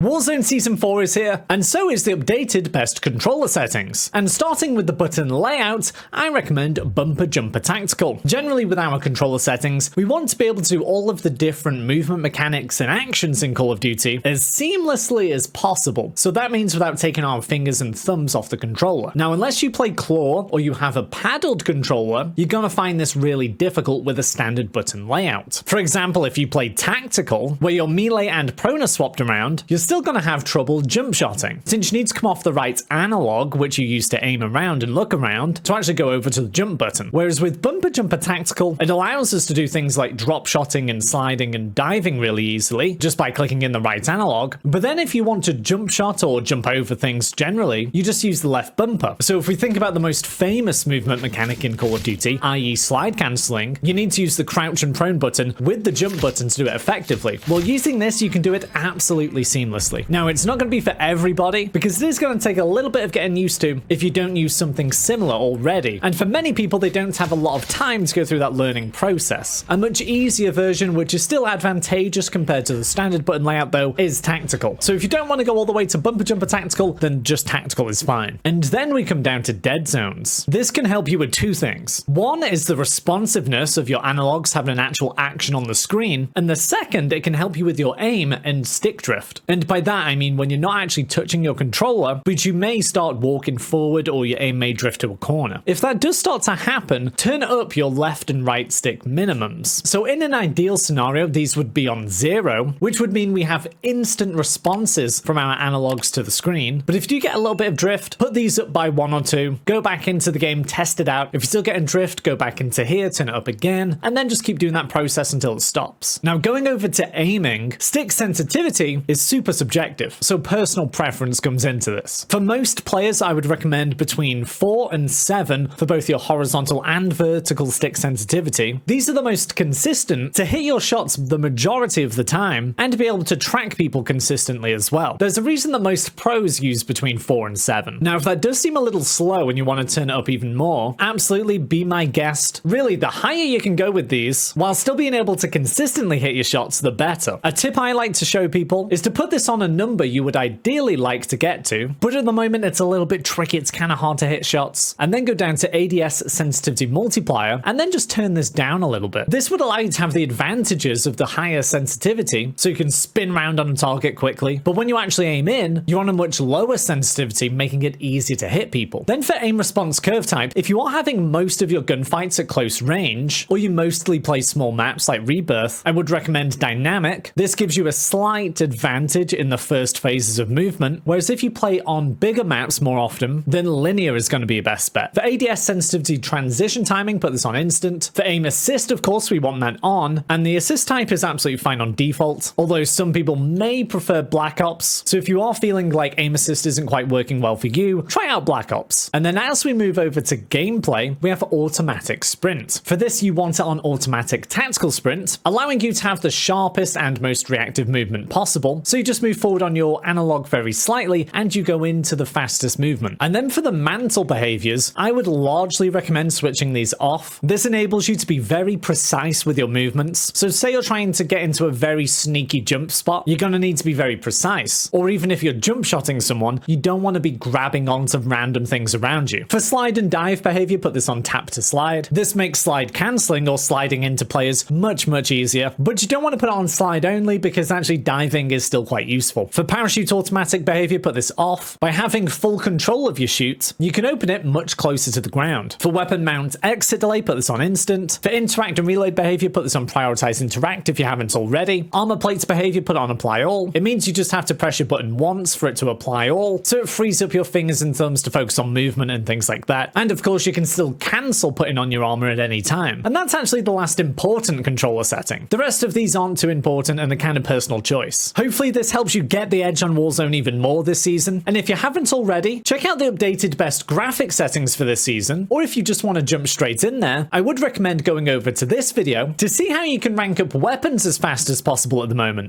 Warzone Season 4 is here, and so is the updated best controller settings. And starting with the button layout, I recommend Bumper Jumper Tactical. Generally with our controller settings, we want to be able to do all of the different movement mechanics and actions in Call of Duty as seamlessly as possible. So that means without taking our fingers and thumbs off the controller. Now, unless you play claw or you have a paddled controller, you're gonna find this really difficult with a standard button layout. For example, if you play tactical, where your melee and prone are swapped around, you're still going to have trouble jump shotting, since you need to come off the right analog, which you use to aim around and look around, to actually go over to the jump button. Whereas with Bumper Jumper Tactical, it allows us to do things like drop shotting and sliding and diving really easily, just by clicking in the right analog. But then if you want to jump shot or jump over things generally, you just use the left bumper. So if we think about the most famous movement mechanic in Call of Duty, i.e. slide cancelling, you need to use the crouch and prone button with the jump button to do it effectively. Well, using this, you can do it absolutely seamlessly. Now, it's not going to be for everybody, because it is going to take a little bit of getting used to if you don't use something similar already. And for many people, they don't have a lot of time to go through that learning process. A much easier version, which is still advantageous compared to the standard button layout though, is tactical. So if you don't want to go all the way to Bumper Jumper Tactical, then just tactical is fine. And then we come down to dead zones. This can help you with two things. One is the responsiveness of your analogs having an actual action on the screen, and the second, it can help you with your aim and stick drift. And by that, I mean when you're not actually touching your controller, but you may start walking forward or your aim may drift to a corner. If that does start to happen, turn up your left and right stick minimums. So in an ideal scenario, these would be on 0, which would mean we have instant responses from our analogs to the screen. But if you do get a little bit of drift, put these up by 1 or 2, go back into the game, test it out. If you're still getting drift, go back into here, turn it up again, and then just keep doing that process until it stops. Now, going over to aiming, stick sensitivity is super subjective, so personal preference comes into this. For most players, I would recommend between 4 and 7 for both your horizontal and vertical stick sensitivity. These are the most consistent to hit your shots the majority of the time and to be able to track people consistently as well. There's a reason that most pros use between 4 and 7. Now, if that does seem a little slow and you want to turn it up even more, absolutely be my guest. Really, the higher you can go with these, while still being able to consistently hit your shots, the better. A tip I like to show people is to put this on a number you would ideally like to get to, but at the moment it's a little bit tricky, it's kind of hard to hit shots, and then go down to ADS sensitivity multiplier, and then just turn this down a little bit. This would allow you to have the advantages of the higher sensitivity, so you can spin around on a target quickly, but when you actually aim in, you're on a much lower sensitivity, making it easier to hit people. Then for aim response curve type, if you are having most of your gunfights at close range, or you mostly play small maps like Rebirth, I would recommend dynamic. This gives you a slight advantage in the first phases of movement, whereas if you play on bigger maps more often, then linear is going to be your best bet. For ADS sensitivity transition timing, put this on instant. For aim assist, of course, we want that on, and the assist type is absolutely fine on default, although some people may prefer Black Ops, so if you are feeling like aim assist isn't quite working well for you, try out Black Ops. And then as we move over to gameplay, we have automatic sprint. For this, you want it on automatic tactical sprint, allowing you to have the sharpest and most reactive movement possible, so you just move forward on your analog very slightly and you go into the fastest movement. And then for the mantle behaviors, I would largely recommend switching these off. This enables you to be very precise with your movements. So say you're trying to get into a very sneaky jump spot, you're going to need to be very precise. Or even if you're jump shotting someone, you don't want to be grabbing onto random things around you. For slide and dive behavior, put this on tap to slide. This makes slide cancelling or sliding into players much easier, but you don't want to put it on slide only because actually diving is still quite useful. For parachute automatic behavior, put this off. By having full control of your chute, you can open it much closer to the ground. For weapon mount exit delay, put this on instant. For interact and reload behavior, put this on prioritize interact if you haven't already. Armor plates behavior, put on apply all. It means you just have to press your button once for it to apply all, so it frees up your fingers and thumbs to focus on movement and things like that. And of course, you can still cancel putting on your armor at any time. And that's actually the last important controller setting. The rest of these aren't too important and are kind of personal choice. Hopefully this helps you get the edge on Warzone even more this season, and if you haven't already, check out the updated best graphic settings for this season, or if you just want to jump straight in there, I would recommend going over to this video to see how you can rank up weapons as fast as possible at the moment.